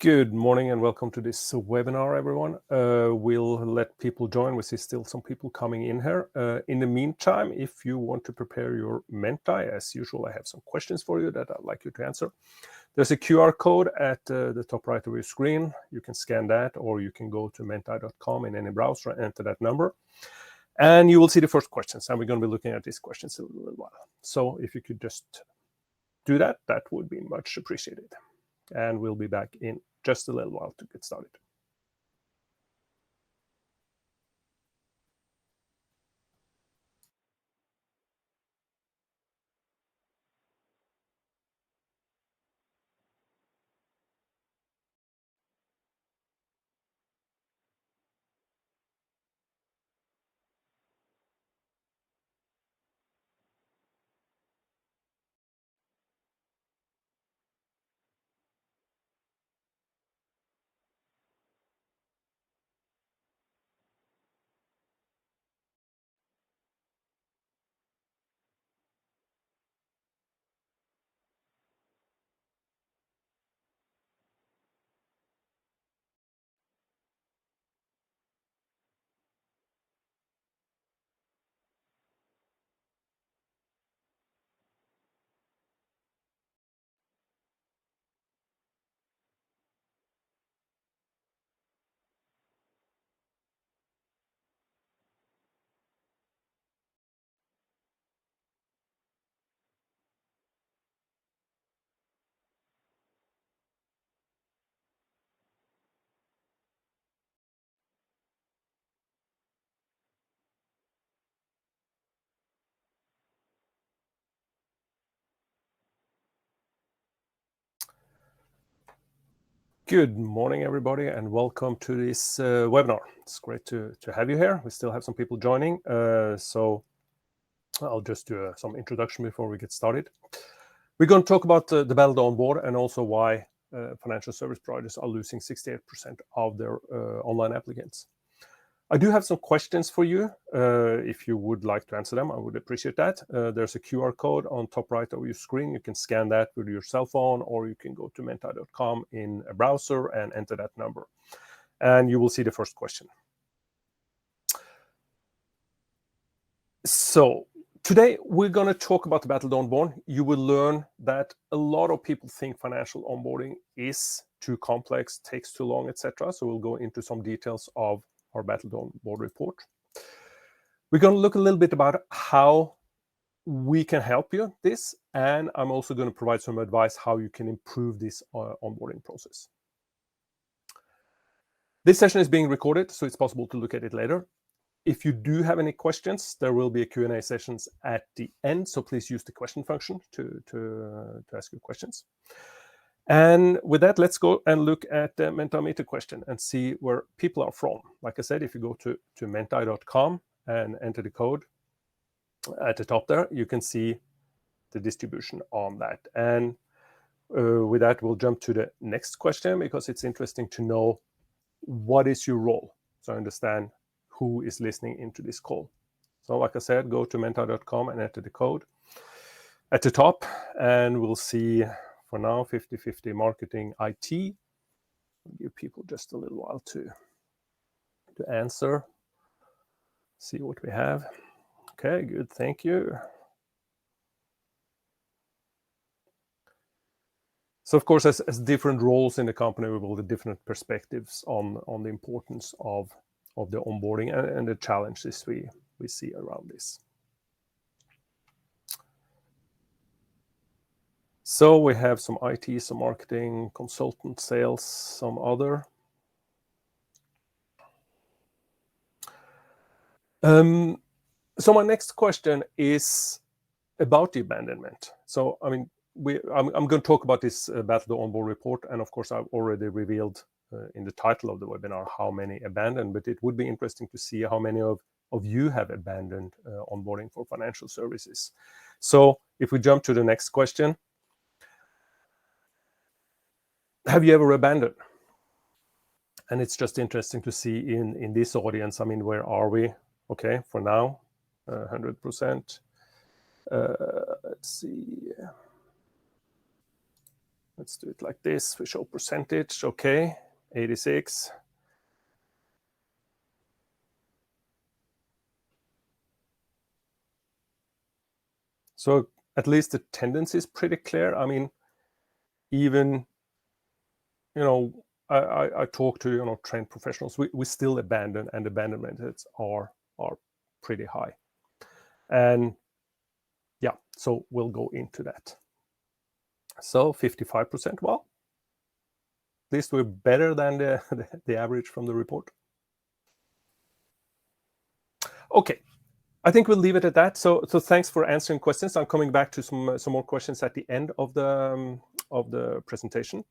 Good morning and welcome to this webinar, everyone. We'll let people join. We see still some people coming in here. In the meantime, if you want to prepare your Menti, as usual, I have some questions for you that I'd like you to answer. There's a QR code at the top right of your screen. You can scan that, or you can go to menti.com in any browser and enter that number. And you will see the first questions, and we're going to be looking at these questions in a little while. So if you could just do that, that would be much appreciated. And we'll be back in just a little while to get started. Good morning, everybody, and welcome to this webinar. It's great to have you here. We still have some people joining, so I'll just do some introduction before we get started. We're going to talk about the Battle To Onboard and also why financial service providers are losing 68% of their online applicants. I do have some questions for you. If you would like to answer them, I would appreciate that. There's a QR code on top right of your screen. You can scan that with your cell phone, or you can go to menti.com in a browser and enter that number. And you will see the first question. So today we're going to talk about the Battle To Onboard. You will learn that a lot of people think financial onboarding is too complex, takes too long, etc. So we'll go into some details of our Battle To Onboard report. We're going to look a little bit about how we can help you this, and I'm also going to provide some advice how you can improve this onboarding process. This session is being recorded, so it's possible to look at it later. If you do have any questions, there will be a Q&A sessions at the end, so please use the question function to ask your questions. And with that, let's go and look at the Mentimeter question and see where people are from. Like I said, if you go to menti.com and enter the code at the top there, you can see the distribution on that. And with that, we'll jump to the next question because it's interesting to know what is your role, so I understand who is listening into this call. So like I said, go to menti.com and enter the code at the top, and we'll see for now 50-50 marketing IT. I'll give people just a little while to answer, see what we have. Okay, good, thank you. So of course, as different roles in the company, we will have different perspectives on the importance of the onboarding and the challenges we see around this. So we have some IT, some marketing, consultant, sales, some other. So my next question is about the abandonment. So I mean, I'm going to talk about this Battle To Onboard report, and of course I've already revealed in the title of the webinar how many abandoned, but it would be interesting to see how many of you have abandoned onboarding for financial services. So if we jump to the next question, have you ever abandoned? And it's just interesting to see in this audience, I mean, where are we? Okay, for now, 100%. Let's see. let's do it like this. We show percentage, okay, 86. So at least the tendency is pretty clear. I mean, even, I talk to, trained professionals. We still abandon, and abandonment rates are pretty high. And yeah, so we'll go into that. So 55%, well, at least we're better than the average from the report. Okay, I think we'll leave it at that. So thanks for answering questions. I'm coming back to some more questions at the end of the presentation.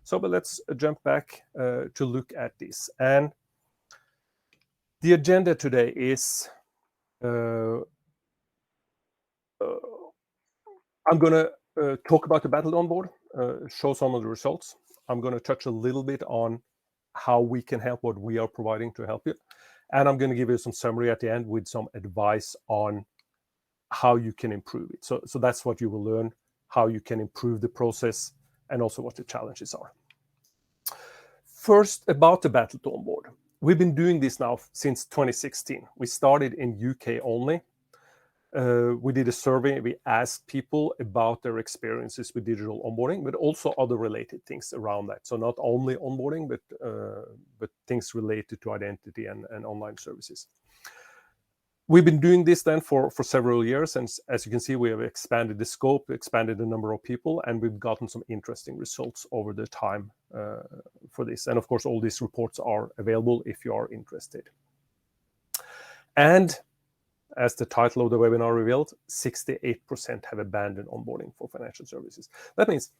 But let's jump back to look at this. And the agenda today is I'm going to talk about the Battle To Onboard, show some of the results. I'm going to touch a little bit on how we can help, what we are providing to help you. And I'm going to give you some summary at the end with some advice on how you can improve it. So that's what you will learn, how you can improve the process, and also what the challenges are. First, about the Battle To Onboard. We've been doing this now since 2016. We started in UK only. We did a survey. We asked people about their experiences with digital onboarding, but also other related things around that. So not only onboarding, but things related to identity and online services. We've been doing this then for several years, and as you can see, we have expanded the scope, expanded the number of people, and we've gotten some interesting results over the time for this. And of course, all these reports are available if you are interested. And as the title of the webinar revealed, 68% have abandoned onboarding for financial services. That means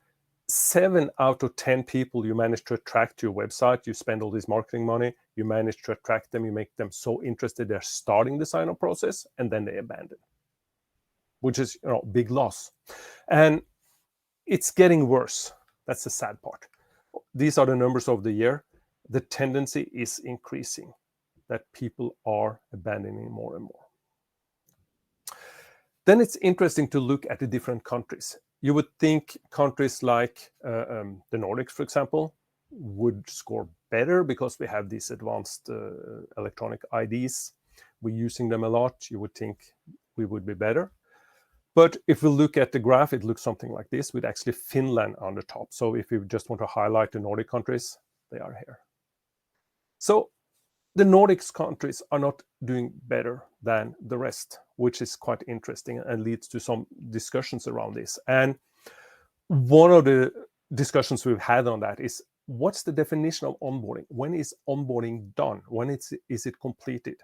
7 out of 10 people you manage to attract to your website, you spend all this marketing money, you manage to attract them, you make them so interested they're starting the sign-up process, and then they abandon, which is big loss. And it's getting worse. That's the sad part. These are the numbers of the year. The tendency is increasing, that people are abandoning more and more. Then it's interesting to look at the different countries. You would think countries like the Nordics, for example, would score better because we have these advanced electronic IDs. We're using them a lot. You would think we would be better. But if we look at the graph, it looks something like this, with actually Finland on the top. So if you just want to highlight the Nordic countries, they are here. So the Nordics countries are not doing better than the rest, which is quite interesting and leads to some discussions around this. And one of the discussions we've had on that is, what's the definition of onboarding? When is onboarding done? When is it completed?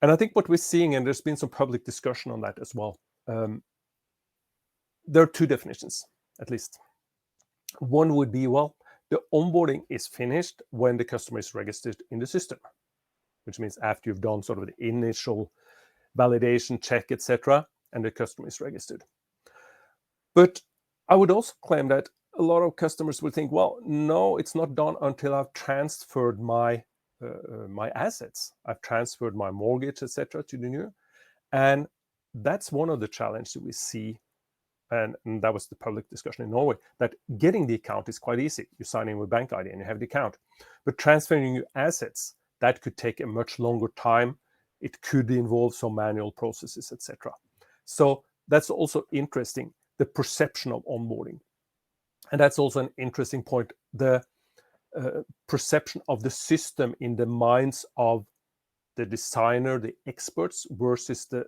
And I think what we're seeing, and there's been some public discussion on that as well, there are two definitions, at least. One would be, well, the onboarding is finished when the customer is registered in the system, which means after you've done sort of the initial validation check, etc., and the customer is registered. But I would also claim that a lot of customers will think, well, no, it's not done until I've transferred my assets. I've transferred my mortgage, etc., to the new. And that's one of the challenges we see. And that was the public discussion in Norway, that getting the account is quite easy. You sign in with bank ID and you have the account. But transferring your assets, that could take a much longer time. It could involve some manual processes, etc. So that's also interesting, the perception of onboarding. And that's also an interesting point, the perception of the system in the minds of the designer, the experts, versus the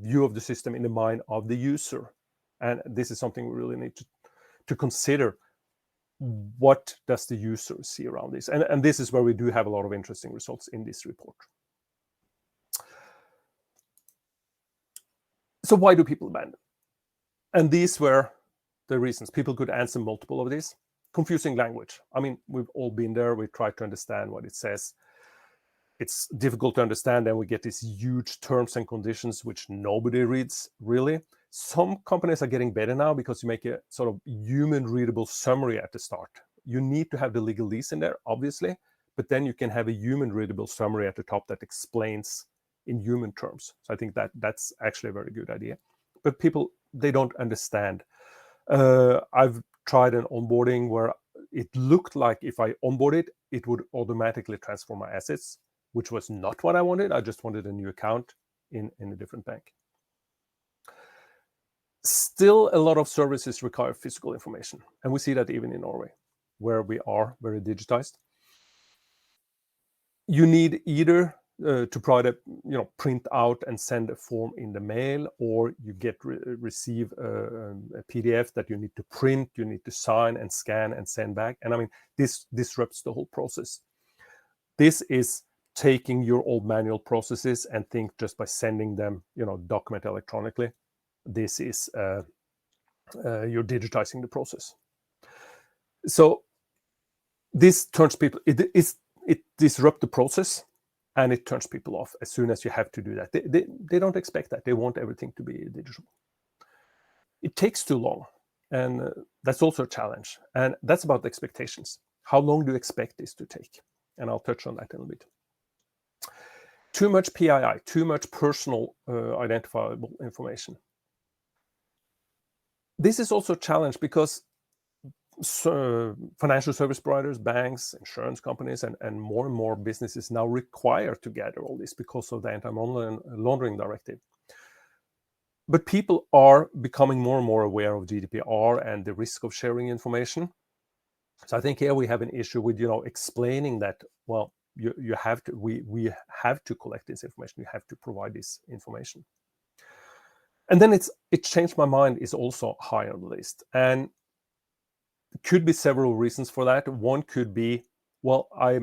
view of the system in the mind of the user. And this is something we really need to consider. What does the user see around this? And this is where we do have a lot of interesting results in this report. So why do people abandon? And these were the reasons. People could answer multiple of these. Confusing language. I mean, we've all been there. We try to understand what it says. It's difficult to understand, and we get these huge terms and conditions which nobody reads, really. Some companies are getting better now because you make a sort of human readable summary at the start. You need to have the legalese in there, obviously, but then you can have a human readable summary at the top that explains in human terms. So I think that's actually a very good idea. But people, they don't understand. I've tried an onboarding where it looked like if I onboarded, it would automatically transfer my assets, which was not what I wanted. I just wanted a new account in a different bank. Still, a lot of services require physical information. And we see that even in Norway, where we are very digitized. You need either to provide print out and send a form in the mail, or you receive a PDF that you need to print, you need to sign and scan and send back. And I mean, this disrupts the whole process. This is taking your old manual processes and think just by sending them, document electronically. This is you're digitizing the process. So this turns people. It disrupts the process, and it turns people off as soon as you have to do that. They don't expect that. They want everything to be digital. It takes too long, and that's also a challenge. And that's about expectations. How long do you expect this to take? And I'll touch on that in a bit. Too much PII, too much personal identifiable information. This is also a challenge because financial service providers, banks, insurance companies, and more businesses now require to gather all this because of the anti-money laundering directive. But people are becoming more and more aware of GDPR and the risk of sharing information. So I think here we have an issue with explaining that, well, you have to, we have to collect this information. You have to provide this information. And then it changed my mind is also high on the list. And could be several reasons for that. One could be, well, I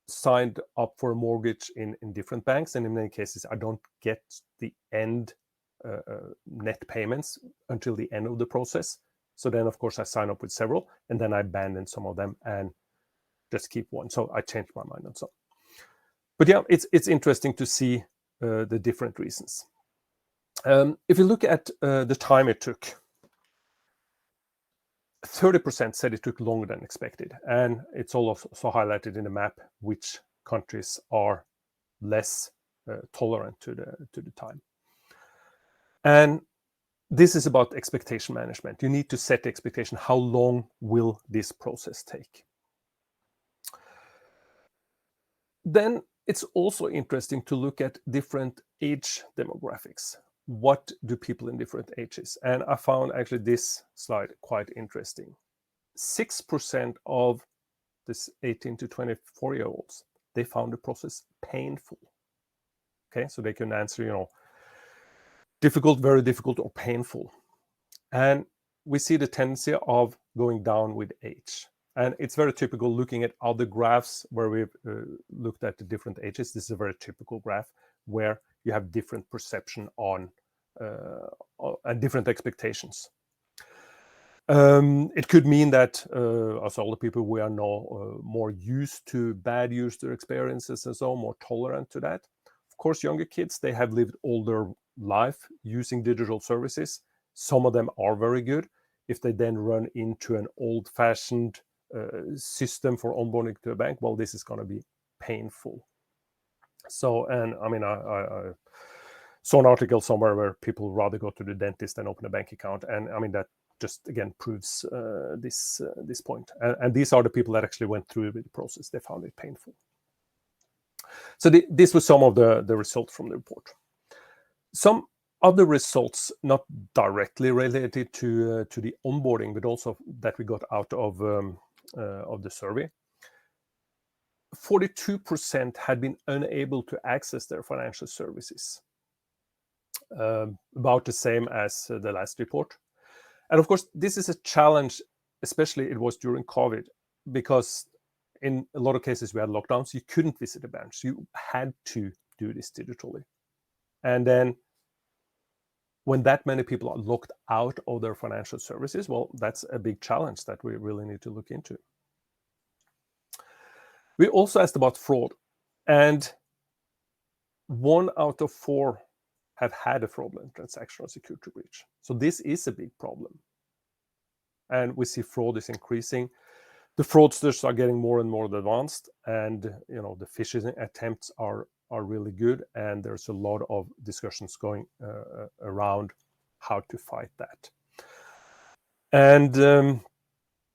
signed up for a mortgage in different banks, and in many cases, I don't get the end net payments until the end of the process. So then, of course, I sign up with several, and then I abandon some of them and just keep one. So I changed my mind on some. But yeah, it's interesting to see the different reasons. If you look at the time it took, 30% said it took longer than expected. And it's also highlighted in the map which countries are less tolerant to the time. And this is about expectation management. You need to set the expectation. How long will this process take? Then it's also interesting to look at different age demographics. What do people in different ages? And I found actually this slide quite interesting. 6% of this 18 to 24-year-olds, they found the process painful. Okay, so they can answer, difficult, very difficult, or painful. And we see the tendency of going down with age. And it's very typical looking at other graphs where we've looked at the different ages. This is a very typical graph where you have different perception on and different expectations. It could mean that as older people, we are now more used to bad user experiences and so on, more tolerant to that. Of course, younger kids, they have lived all their life using digital services. Some of them are very good. If they then run into an old-fashioned system for onboarding to a bank, well, this is going to be painful. So, and I mean, I saw an article somewhere where people rather go to the dentist than open a bank account. And I mean, that just, again, proves this point. And these are the people that actually went through with the process. They found it painful. So this was some of the results from the report. Some other results, not directly related to the onboarding, but also that we got out of the survey. 42% had been unable to access their financial services. About the same as the last report. And of course, this is a challenge, especially it was during COVID, because in a lot of cases we had lockdowns. You couldn't visit a branch. You had to do this digitally. And then when that many people are locked out of their financial services, well, that's a big challenge that we really need to look into. We also asked about fraud, and 1 out of 4 have had a fraudulent transaction or security breach. So this is a big problem. And we see fraud is increasing. The fraudsters are getting more and more advanced, and the phishing attempts are really good, and there's a lot of discussions going around how to fight that. And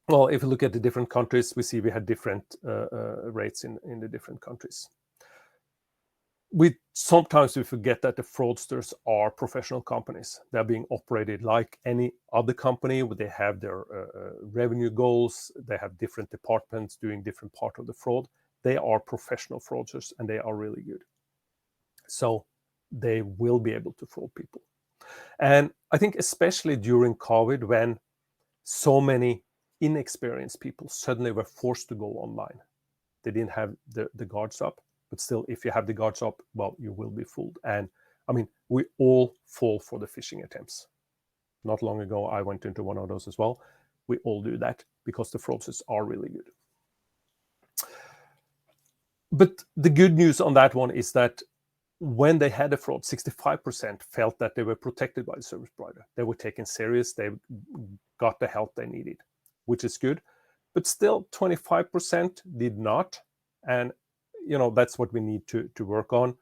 Well, if you look at the different countries, we see we had different rates in the different countries. Sometimes we forget that the fraudsters are professional companies. They're being operated like any other company, where they have their revenue goals. They have different departments doing different part of the fraud. They are professional fraudsters, and they are really good. So they will be able to fraud people. And I think especially during COVID, when so many inexperienced people suddenly were forced to go online, they didn't have the guards up. But still, if you have the guards up, well, you will be fooled. And I mean, we all fall for the phishing attempts. Not long ago, I went into one of those as well. We all do that because the fraudsters are really good. But the good news on that one is that when they had a fraud, 65% felt that they were protected by the service provider. They were taken serious. They got the help they needed, which is good. But still, 25% did not. And that's what we need to work on.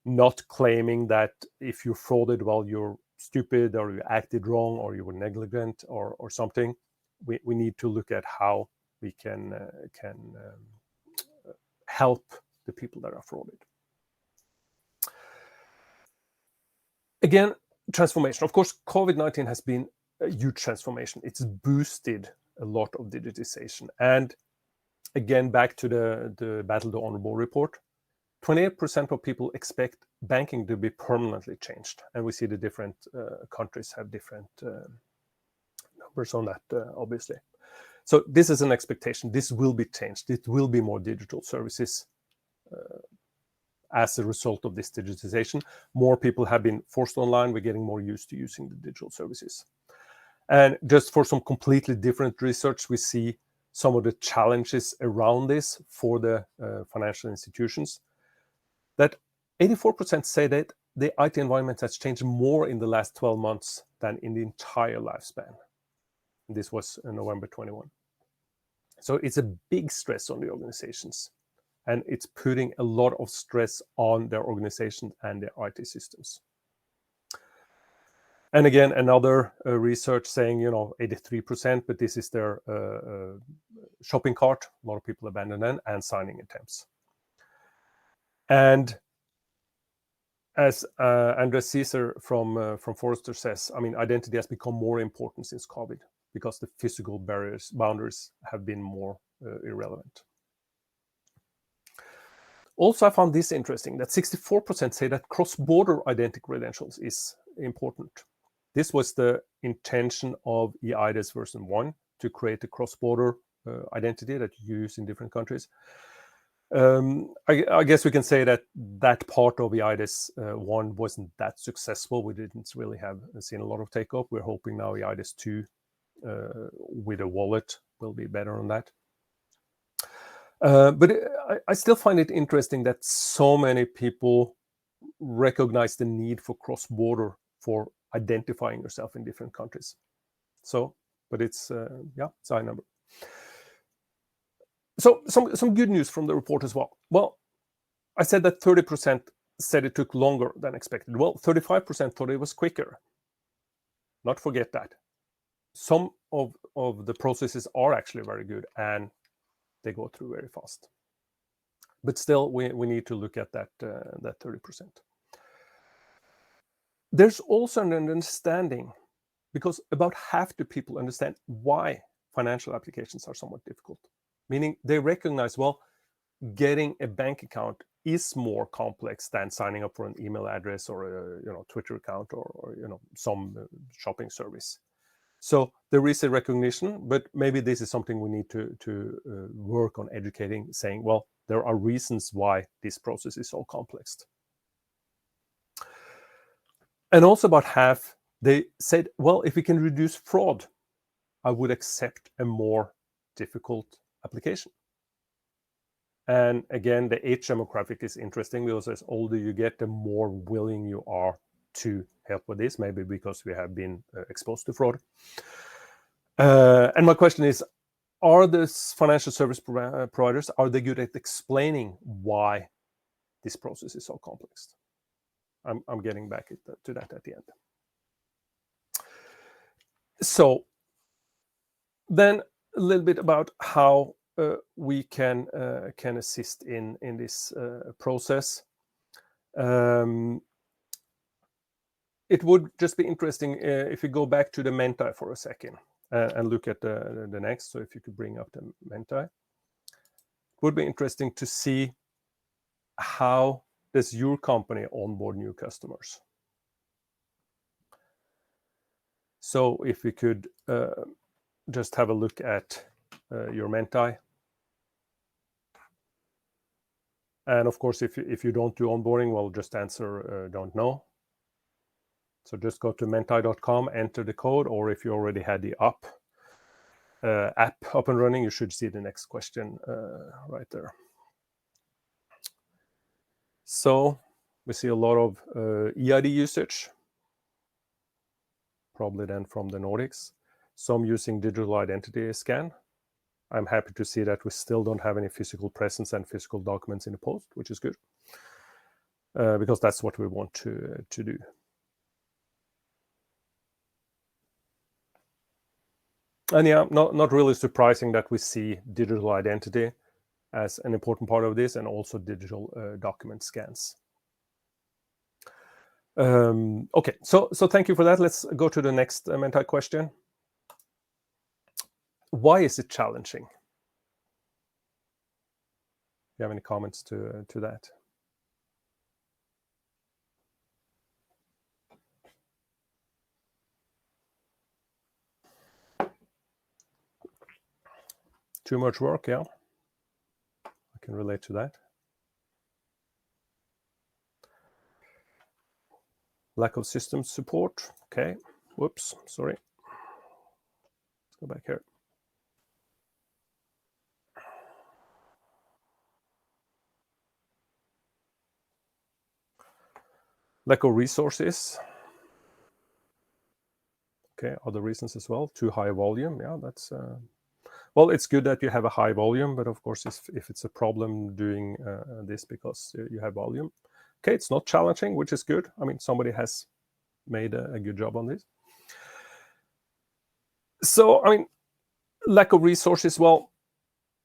Not claiming that if you frauded, well, you're stupid, or you acted wrong, or you were negligent, or something. We need to look at how we can help the people that are frauded. Again, transformation. Of course, COVID-19 has been a huge transformation. It's boosted a lot of digitization. And again, back to the Battle To Onboard report, 28% of people expect banking to be permanently changed. And we see the different countries have different numbers on that, obviously. So this is an expectation. This will be changed. It will be more digital services as a result of this digitization. More people have been forced online. We're getting more used to using the digital services. And just for some completely different research, we see some of the challenges around this for the financial institutions. That 84% say that the IT environment has changed more in the last 12 months than in the entire lifespan. This was in November 21. So it's a big stress on the organizations, and it's putting a lot of stress on their organization and their IT systems. And again, another research saying, 83%, but this is their shopping cart. A lot of people abandon them, and signing attempts. And as Andres Caesar from Forrester says, I mean, identity has become more important since COVID because the physical boundaries have been more irrelevant. Also, I found this interesting, that 64% say that cross-border identity credentials is important. This was the intention of eIDAS version 1, to create a cross-border identity that you use in different countries. I guess we can say that part of eIDAS 1 wasn't that successful. We didn't really have seen a lot of take-up. We're hoping now eIDAS 2 with a wallet will be better on that. But I still find it interesting that so many people recognize the need for cross-border for identifying yourself in different countries. So, but it's it's a high number. So some good news from the report as well. Well, I said that 30% said it took longer than expected. Well, 35% thought it was quicker. Not forget that. Some of the processes are actually very good, and they go through very fast. But still, we need to look at that 30%. There's also an understanding, because about half the people understand why financial applications are somewhat difficult. Meaning they recognize, well, getting a bank account is more complex than signing up for an email address or a Twitter account or some shopping service. So there is a recognition, but maybe this is something we need to work on educating, saying, well, there are reasons why this process is so complex. And also about half, they said, well, if we can reduce fraud, I would accept a more difficult application. And again, the age demographic is interesting, because as older you get, the more willing you are to help with this, maybe because we have been exposed to fraud. And my question is, are the financial service providers, are they good at explaining why this process is so complex? I'm getting back to that at the end. So then a little bit about how we can assist in this process. It would just be interesting if you go back to the Menti for a second and look at the next. So if you could bring up the Menti, it would be interesting to see how does your company onboard new customers. So if we could just have a look at your Menti. And of course, if you don't do onboarding, well, just answer don't know. So just go to menti.com, enter the code, or if you already had the app up and running, you should see the next question right there. So we see a lot of EID usage, probably then from the Nordics. Some using digital identity scan. I'm happy to see that we still don't have any physical presence and physical documents in the post, which is good, because that's what we want to do. And yeah, not really surprising that we see digital identity as an important part of this, and also digital document scans. Okay, so thank you for that. Let's go to the next Menti question. Why is it challenging? Do you have any comments to that? Too much work, yeah. I can relate to that. Lack of system support. Okay, whoops, sorry. Let's go back here. Lack of resources. Okay, other reasons as well. Too high volume. Yeah, that's well, it's good that you have a high volume, but of course, if it's a problem doing this because you have volume, okay, it's not challenging, which is good. I mean, somebody has made a good job on this. So, I mean, lack of resources. Well,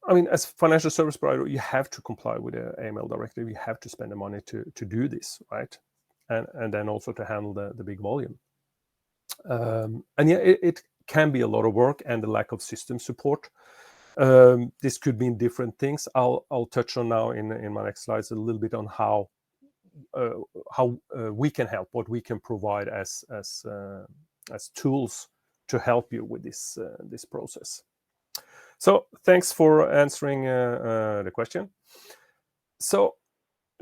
I mean, as financial service provider, you have to comply with the AML directive. You have to spend the money to do this, right? And then also to handle the big volume. And yeah, it can be a lot of work, and the lack of system support. This could mean different things. I'll touch on now in my next slides a little bit on how we can help, what we can provide as tools to help you with this process. So thanks for answering the question. So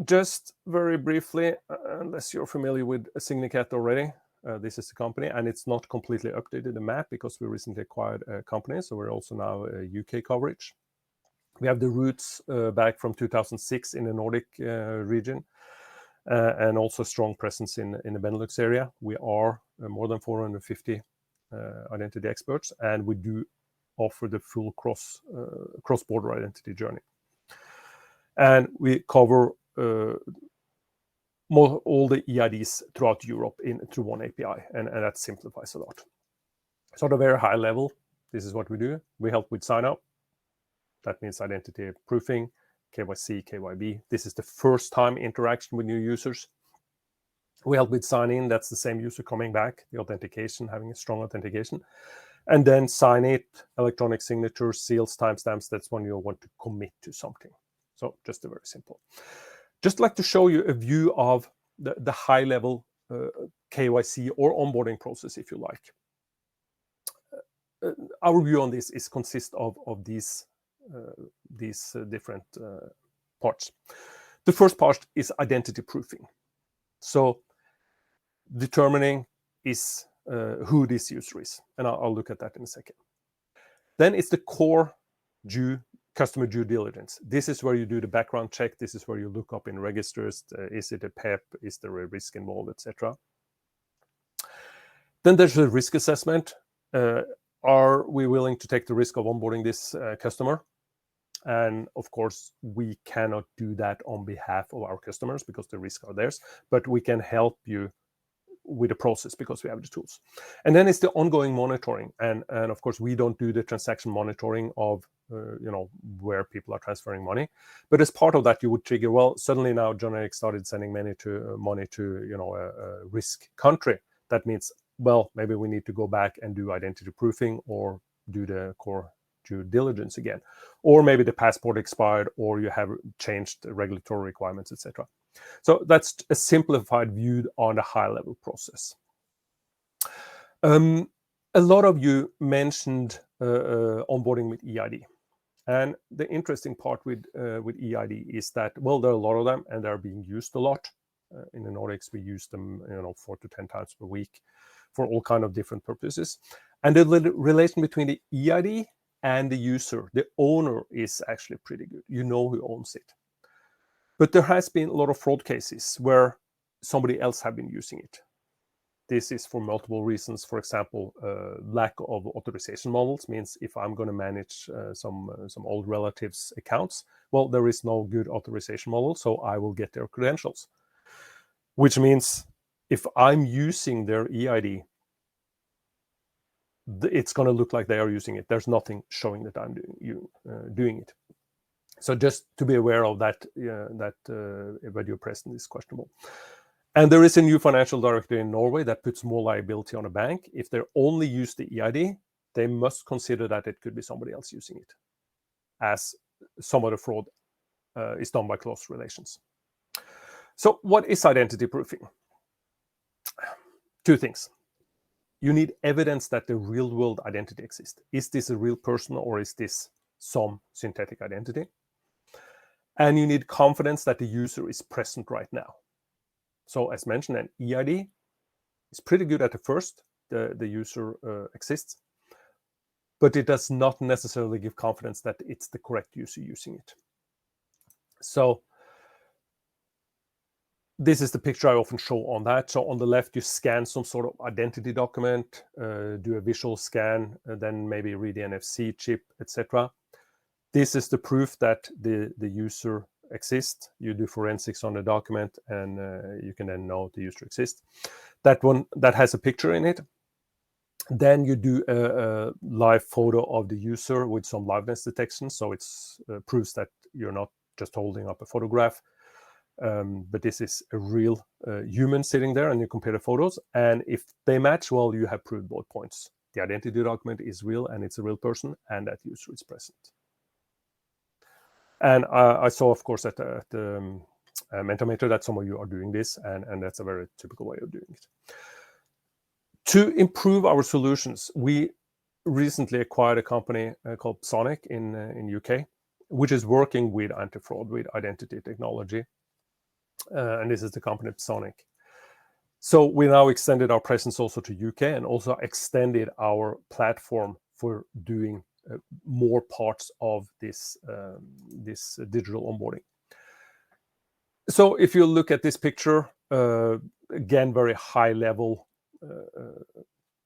just very briefly, unless you're familiar with Signicat already, this is the company, and it's not completely updated the map because we recently acquired a company, so we're also now a UK coverage. We have the roots back from 2006 in the Nordic region, and also strong presence in the Benelux area. We are more than 450 identity experts, and we do offer the full cross-border identity journey. And we cover all the EIDs throughout Europe through one API, and that simplifies a lot. So at a very high level, this is what we do. We help with sign-up. That means identity proofing, KYC, KYB. This is the first time interaction with new users. We help with sign-in. That's the same user coming back, the authentication, having a strong authentication. And then sign it, electronic signatures, seals, timestamps. That's when you want to commit to something. So just a very simple. Just like to show you a view of the high-level KYC or onboarding process, if you like. Our view on this consists of these different parts. The first part is identity proofing. So determining is who this user is, and I'll look at that in a second. Then it's the core customer due diligence. This is where you do the background check. This is where you look up in registers. Is it a PEP? Is there a risk involved, etc.? Then there's a risk assessment. Are we willing to take the risk of onboarding this customer? And of course, we cannot do that on behalf of our customers because the risks are theirs, but we can help you with the process because we have the tools. And then it's the ongoing monitoring. And of course, we don't do the transaction monitoring of where people are transferring money. But as part of that, you would trigger, well, suddenly now John Erik started sending money to a risk country. That means, well, maybe we need to go back and do identity proofing or do the core due diligence again. Or maybe the passport expired, or you have changed the regulatory requirements, etc. So that's a simplified view on the high-level process. A lot of you mentioned onboarding with EID. And the interesting part with EID is that, well, there are a lot of them and they're being used a lot. In the Nordics, we use them 4 to 10 times per week for all kind of different purposes. And the relation between the EID and the user, the owner, is actually pretty good. You know who owns it. But there has been a lot of fraud cases where somebody else have been using it. This is for multiple reasons. For example, lack of authorization models means if I'm going to manage some old relatives' accounts, well, there is no good authorization model, so I will get their credentials. Which means if I'm using their EID, it's going to look like they are using it. There's nothing showing that I'm doing it. So just to be aware of that, video present is questionable. And there is a new financial directive in Norway that puts more liability on a bank. If they only use the EID, they must consider that it could be somebody else using it, as some of the fraud is done by close relations. So what is identity proofing? Two things. You need evidence that the real world identity exists. Is this a real person or is this some synthetic identity? And you need confidence that the user is present right now. So as mentioned, an EID is pretty good at the first, the user exists, but it does not necessarily give confidence that it's the correct user using it. So this is the picture I often show on that. So on the left, you scan some sort of identity document, do a visual scan, then maybe read the NFC chip, etc. This is the proof that the user exists. You do forensics on the document, and you can then know the user exists. That one that has a picture in it. Then you do a live photo of the user with some liveness detection, so it's proves that you're not just holding up a photograph. But this is a real human sitting there, and you compare the photos, and if they match, well, you have proved both points. The identity document is real, and it's a real person, and that user is present. And I saw, of course, at the Mentimeter that some of you are doing this, and that's a very typical way of doing it. To improve our solutions, we recently acquired a company called Sonic in UK, which is working with anti-fraud, with identity technology. And this is the company Sonic. So we now extended our presence also to UK and also extended our platform for doing more parts of this digital onboarding. So if you look at this picture, again, very high level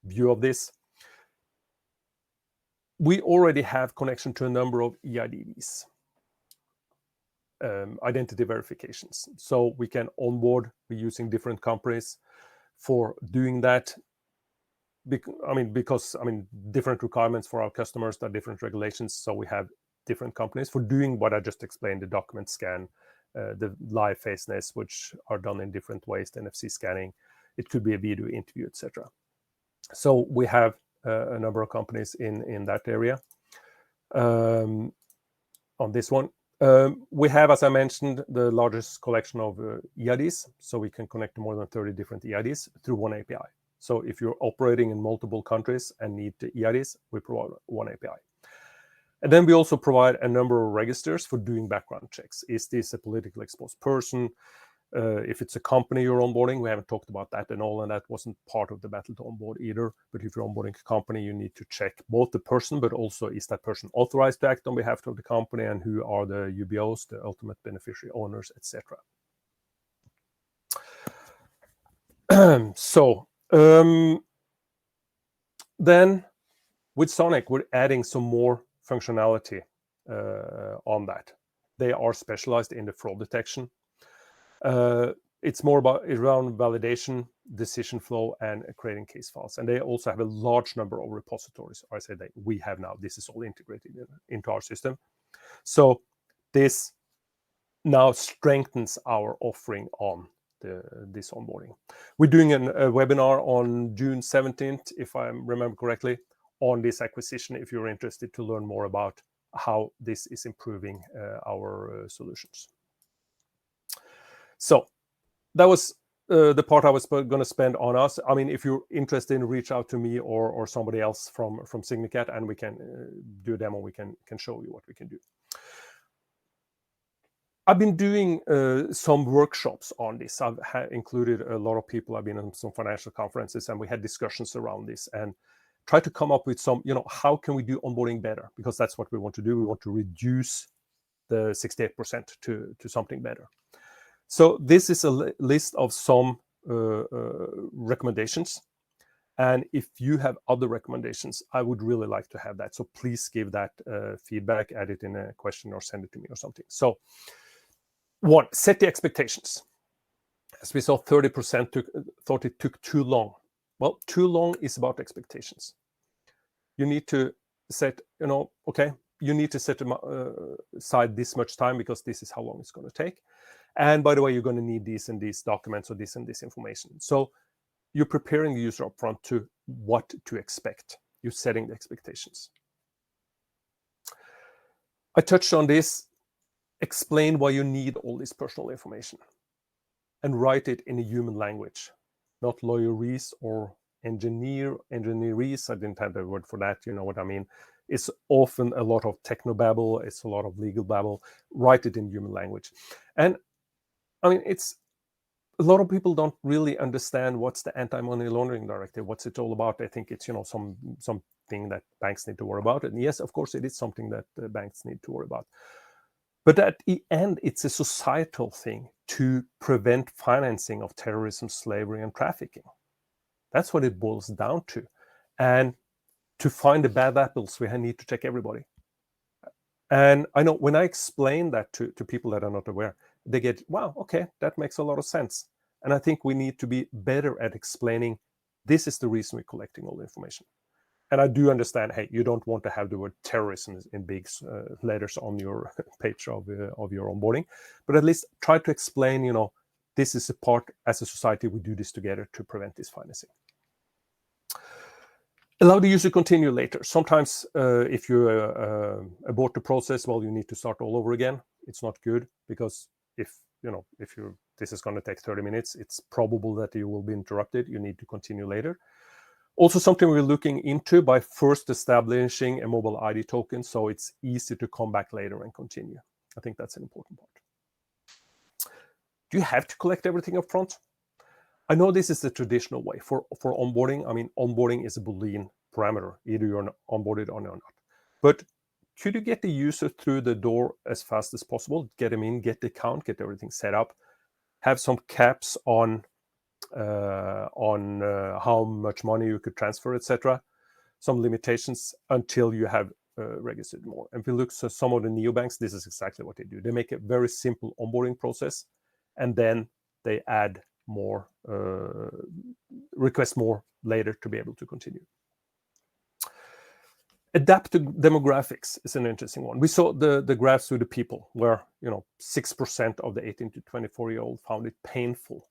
view of this. We already have connection to a number of EIDs. Identity verifications. So we can onboard, we're using different companies for doing that. Because different requirements for our customers, there are different regulations. So we have different companies for doing what I just explained, the document scan, the live faceness, which are done in different ways, the NFC scanning. It could be a video interview, etc. So we have a number of companies in that area. On this one, we have, as I mentioned, the largest collection of EIDs, so we can connect to more than 30 different EIDs through one API. So if you're operating in multiple countries and need the EIDs, we provide one API. And then we also provide a number of registers for doing background checks. Is this a politically exposed person? If it's a company you're onboarding, we haven't talked about that and all, and that wasn't part of the Battle to Onboard either. But if you're onboarding a company, you need to check both the person, but also is that person authorized to act on behalf of the company, and who are the UBOs, the ultimate beneficiary owners, etc. Then with Sonic, we're adding some more functionality on that. They are specialized in the fraud detection. It's more around validation. decision flow and creating case files. And they also have a large number of repositories. Or I say that we have now. This is all integrated into our system. So this now strengthens our offering on this onboarding. We're doing a webinar on June 17th, if I remember correctly, on this acquisition, if you're interested to learn more about how this is improving our solutions. So that was the part I was going to spend on us. I mean, if you're interested, reach out to me or somebody else from Signicat, and we can do a demo. We can show you what we can do. I've been doing some workshops on this. I've included a lot of people. I've been on some financial conferences, and we had discussions around this and try to come up with some, how can we do onboarding better? Because that's what we want to do. We want to reduce the 68% to something better. So this is a list of some recommendations. And if you have other recommendations, I would really like to have that. So please give that feedback, add it in a question or send it to me or something. So 1, set the expectations. As we saw, 30% thought it took too long. Well, too long is about expectations. You need to set, okay, you need to set aside this much time because this is how long it's going to take. And by the way, you're going to need these and these documents or this and this information. So you're preparing the user upfront to what to expect. You're setting the expectations. I touched on this. Explain why you need all this personal information and write it in a human language, not lawyerese or engineerese. I didn't have the word for that. You know what I mean? It's often a lot of technobabble. It's a lot of legal babble. Write it in human language. And I mean, it's a lot of people don't really understand what's the anti-money laundering directive. What's it all about? They think it's, something that banks need to worry about. And yes, of course, it is something that banks need to worry about. But at the end, it's a societal thing to prevent financing of terrorism, slavery, and trafficking. That's what it boils down to. And to find the bad apples, we need to check everybody. And I know when I explain that to people that are not aware, they get, wow, okay, that makes a lot of sense. And I think we need to be better at explaining this is the reason we're collecting all the information. And I do understand, hey, you don't want to have the word terrorism in big letters on your page of your onboarding, but at least try to explain, this is a part, as a society, we do this together to prevent this financing. Allow the user to continue later. Sometimes if you abort the process, well, you need to start all over again. It's not good because if this is going to take 30 minutes, it's probable that you will be interrupted. You need to continue later. Also, something we're looking into by first establishing a mobile ID token, so it's easy to come back later and continue. I think that's an important part. Do you have to collect everything up front? I know this is the traditional way for onboarding. I mean, onboarding is a Boolean parameter. Either you're onboarded or not. But could you get the user through the door as fast as possible? Get them in, get the account, get everything set up, have some caps on how much money you could transfer, etc. Some limitations until you have registered more. And if you look at some of the neobanks, this is exactly what they do. They make a very simple onboarding process, and then they add more, request more later to be able to continue. Adapt to demographics is an interesting one. We saw the graphs with the people where 6% of the 18 to 24-year-old found it painful.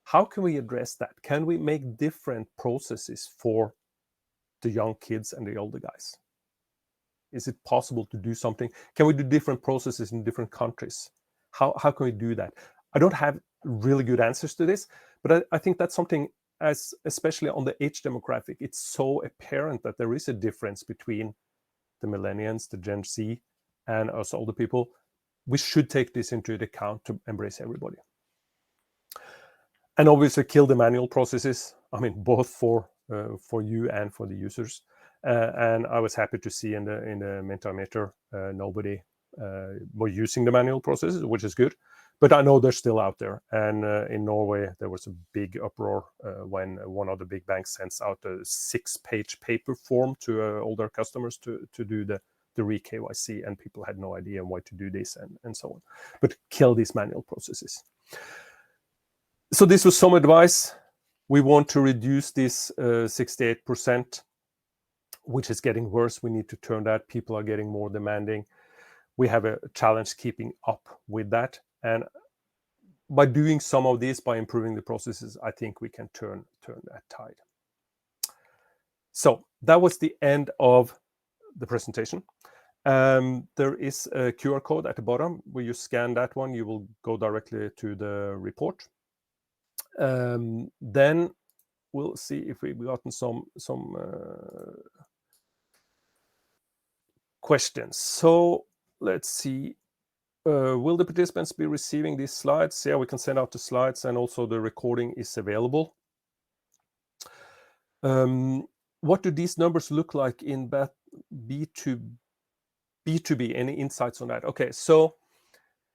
How can we address that? Can we make different processes for the young kids and the older guys? Is it possible to do something? Can we do different processes in different countries? How can we do that? I don't have really good answers to this, but I think that's something, especially on the age demographic, it's so apparent that there is a difference between the millennials, the Gen Z, and us older people. We should take this into account to embrace everybody. And obviously kill the manual processes, I mean, both for you and for the users. And I was happy to see in the Mentimeter, nobody was using the manual processes, which is good. But I know they're still out there. And in Norway, there was a big uproar when one of the big banks sends out a 6-page paper form to all their customers to do the re-KYC, and people had no idea why to do this and so on. But kill these manual processes. So this was some advice. We want to reduce this 68%, which is getting worse. We need to turn that. People are getting more demanding. We have a challenge keeping up with that. And by doing some of this, by improving the processes, I think we can turn that tide. So that was the end of the presentation. There is a QR code at the bottom. When you scan that one, you will go directly to the report. Then we'll see if we've gotten some questions. So let's see. Will the participants be receiving these slides? Yeah, we can send out the slides, and also the recording is available. What do these numbers look like in B2B? Any insights on that? Okay, so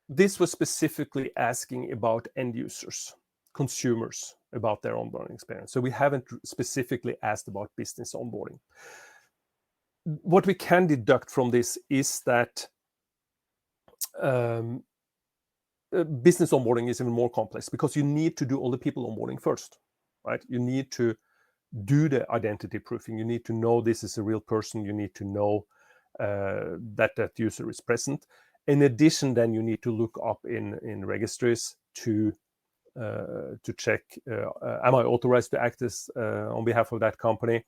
this was specifically asking about end users, consumers, about their onboarding experience. So we haven't specifically asked about business onboarding. What we can deduct from this is that business onboarding is even more complex, because you need to do all the people onboarding first, right? You need to do the identity proofing. You need to know this is a real person. You need to know that user is present. In addition, then you need to look up in registries to check, am I authorized to act as on behalf of that company?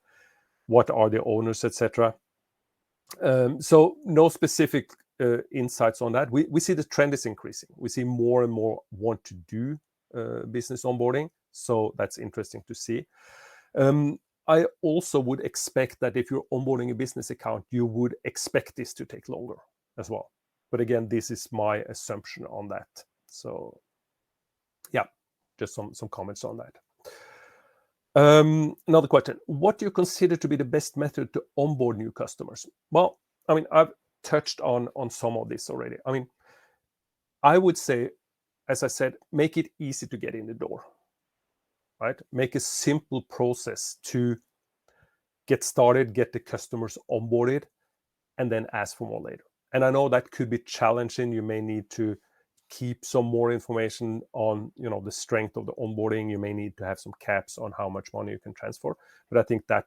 What are the owners, etc. So no specific insights on that. We see the trend is increasing. We see more and more want to do business onboarding. So that's interesting to see. I also would expect that if you're onboarding a business account, you would expect this to take longer as well. But again, this is my assumption on that. So yeah, just some comments on that. Another question. What do you consider to be the best method to onboard new customers? Well, I mean, I've touched on some of this already. I mean, I would say, as I said, make it easy to get in the door, right? Make a simple process to get started, get the customers onboarded, and then ask for more later. And I know that could be challenging. You may need to keep some more information on, the strength of the onboarding. You may need to have some caps on how much money you can transfer. But I think that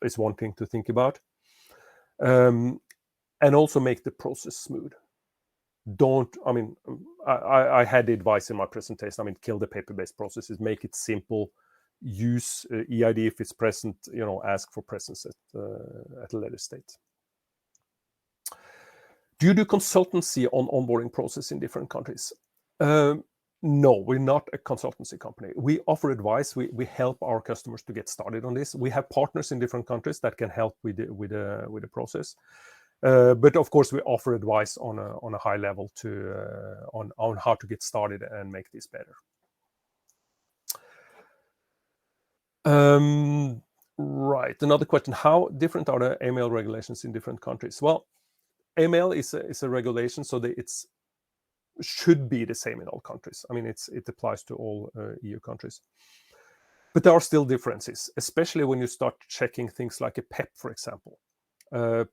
is one thing to think about. And also make the process smooth. I had advice in my presentation. Kill the paper-based processes, make it simple. Use EID if it's present, ask for presence at a later stage. Do you do consultancy on onboarding process in different countries? No, we're not a consultancy company. We offer advice. We help our customers to get started on this. We have partners in different countries that can help with the process. But of course, we offer advice on a high level on how to get started and make this better. Right. Another question. How different are the AML regulations in different countries? Well, AML is a regulation, so it should be the same in all countries. It applies to all EU countries. But there are still differences, especially when you start checking things like a PEP, for example.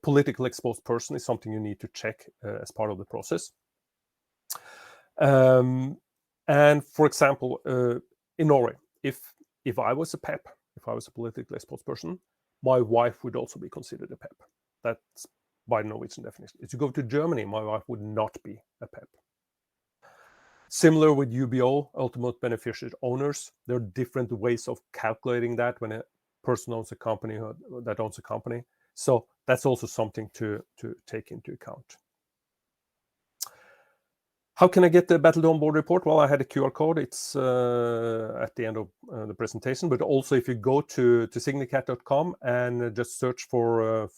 Political exposed person is something you need to check as part of the process. And for example, in Norway, if I was a PEP, if I was a politically exposed person, my wife would also be considered a PEP. That's by Norwegian definition. If you go to Germany, my wife would not be a PEP. Similar with UBO, ultimate beneficiary owners. There are different ways of calculating that when a person owns a company that owns a company. So that's also something to take into account. How can I get the Battle To Onboard report? Well, I had a QR code. It's at the end of the presentation. But also, if you go to signicat.com and just search for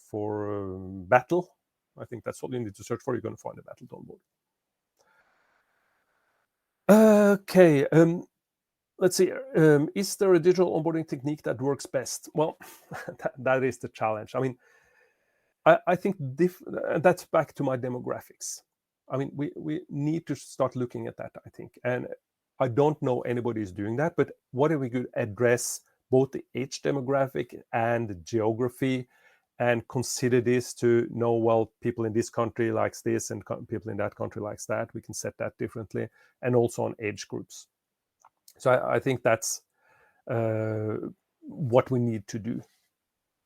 Battle, I think that's all you need to search for. You're going to find the Battle To Onboard. Okay. Let's see. Is there a digital onboarding technique that works best? Well, that is the challenge. I think that's back to my demographics. We need to start looking at that, I think. And I don't know anybody is doing that, but what if we could address both the age demographic and the geography and consider this to know, well, people in this country likes this and people in that country likes that. We can set that differently, and also on age groups. So I think that's what we need to do.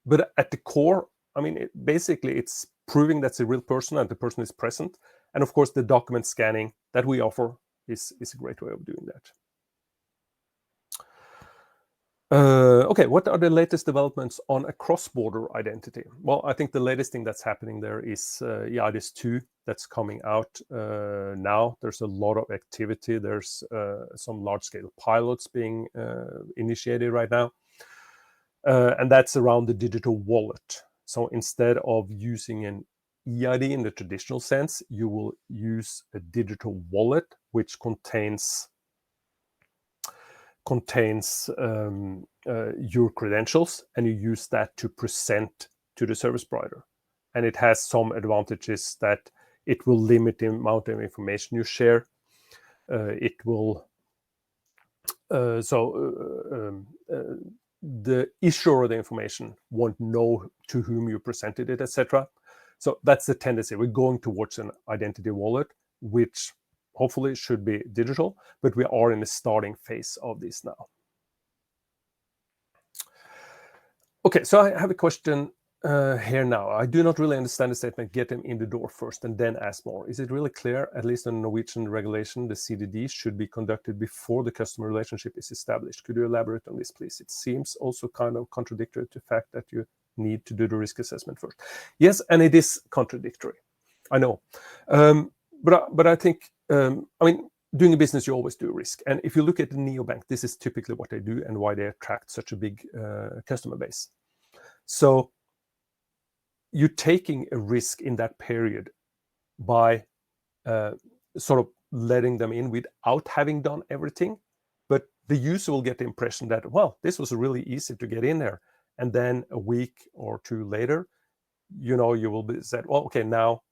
But at the core, I mean, basically it's proving that's a real person and the person is present. And of course, the document scanning that we offer is a great way of doing that. Okay, what are the latest developments on a cross-border identity? Well, I think the latest thing that's happening there is EIDAS 2 that's coming out now. There's a lot of activity. There's some large-scale pilots being initiated right now. And that's around the digital wallet. So instead of using an EID in the traditional sense, you will use a digital wallet which contains your credentials, and you use that to present to the service provider. And it has some advantages that it will limit the amount of information you share. It will the issuer of the information won't know to whom you presented it, etc. So that's the tendency. We're going towards an identity wallet, which hopefully should be digital, but we are in the starting phase of this now. Okay, so I have a question here now. I do not really understand the statement, get them in the door first and then ask more. Is it really clear, at least in Norwegian regulation, the CDD should be conducted before the customer relationship is established? Could you elaborate on this, please? It seems also kind of contradictory to the fact that you need to do the risk assessment first. Yes, and it is contradictory. I know. But I think, I mean, doing a business, you always do risk. And if you look at the neobank, this is typically what they do and why they attract such a big customer base. So you're taking a risk in that period by sort of letting them in without having done everything. But the user will get the impression that, well, this was really easy to get in there. And then a week or two later, you know, you will be said, well, okay, now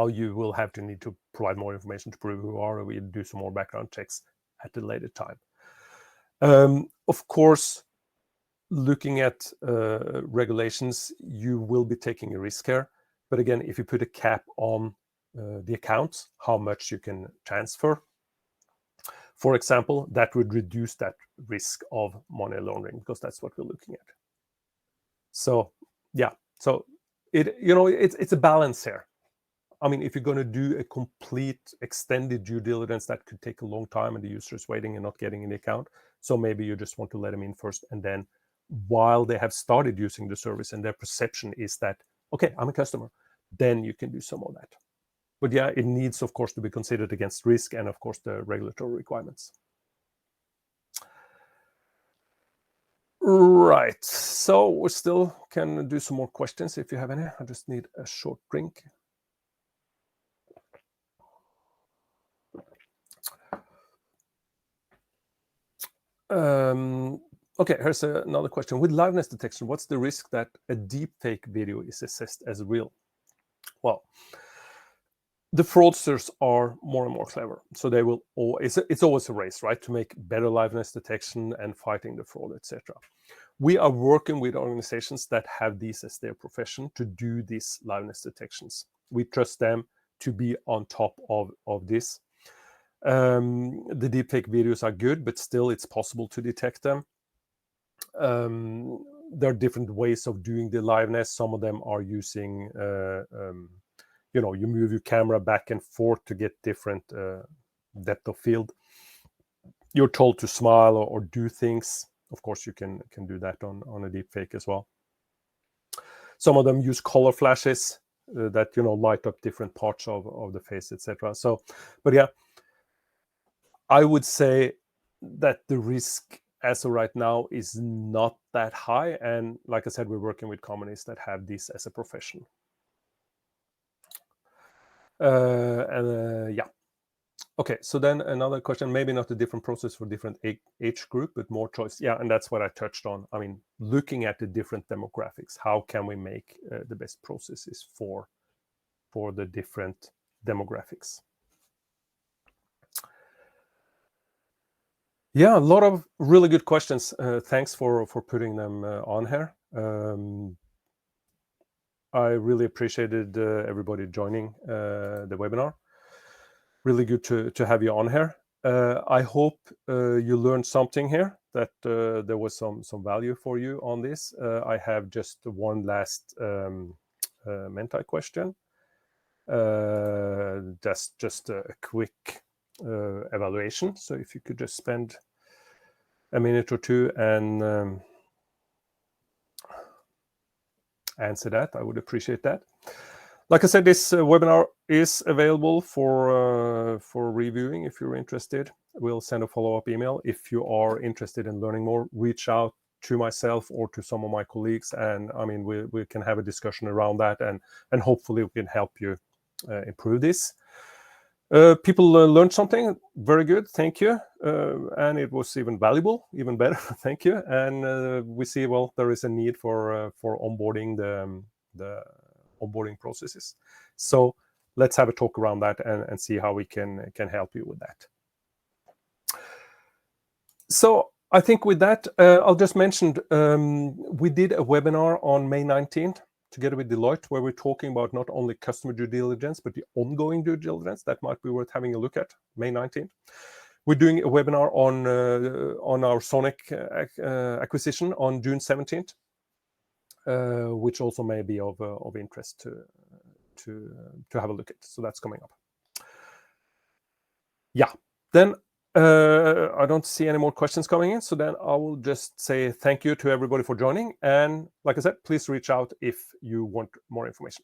you will have to need to provide more information to prove who you are, or we'll do some more background checks at a later time. Of course, looking at regulations, you will be taking a risk here. But again, if you put a cap on the accounts, how much you can transfer, for example, that would reduce that risk of money laundering, because that's what we're looking at. So yeah, so it's a balance here. I mean, if you're going to do a complete extended due diligence, that could take a long time and the user is waiting and not getting in the account. So maybe you just want to let them in first, and then while they have started using the service and their perception is that, okay, I'm a customer, then you can do some of that. But yeah, it needs, of course, to be considered against risk and, of course, the regulatory requirements. Right, so we still can do some more questions if you have any. I just need a short drink. Okay, here's another question. With liveness detection, what's the risk that a deepfake video is assessed as real? Well, the fraudsters are more and more clever, so they will always, it's always a race, right, to make better liveness detection and fighting the fraud, etc. We are working with organizations that have these as their profession to do these liveness detections. We trust them to be on top of this. The deepfake videos are good, but still it's possible to detect them. There are different ways of doing the liveness. Some of them are using you move your camera back and forth to get different depth of field. You're told to smile or do things. Of course, you can do that on a deepfake as well. Some of them use color flashes that light up different parts of the face, etc. So, but yeah, I would say that the risk as of right now is not that high. And like I said, we're working with companies that have this as a profession. Yeah. Okay, so then another question, maybe not a different process for different age group, but more choice. Yeah, and that's what I touched on. I mean, looking at the different demographics, how can we make the best processes for the different demographics? Yeah, a lot of really good questions. Thanks for putting them on here. I really appreciated everybody joining the webinar. Really good to have you on here. I hope you learned something here that there was some value for you on this. I have just one last Menti question. Just a quick evaluation. So if you could just spend a minute or two and answer that, I would appreciate that. Like I said, this webinar is available for reviewing if you're interested. We'll send a follow-up email. If you are interested in learning more, reach out to myself or to some of my colleagues, and I mean we can have a discussion around that, and hopefully we can help you improve this. People learned something. Very good, thank you. And it was even valuable, even better. Thank you. And we see, well, there is a need for onboarding the onboarding processes. So let's have a talk around that and see how we can help you with that. So I think with that, I'll just mention we did a webinar on May 19th together with Deloitte, where we're talking about not only customer due diligence, but the ongoing due diligence. That might be worth having a look at, May 19th. We're doing a webinar on our Sonic acquisition on June 17th, which also may be of interest to have a look at. So that's coming up. Yeah, then I don't see any more questions coming in. So then I will just say thank you to everybody for joining. And like I said, please reach out if you want more information.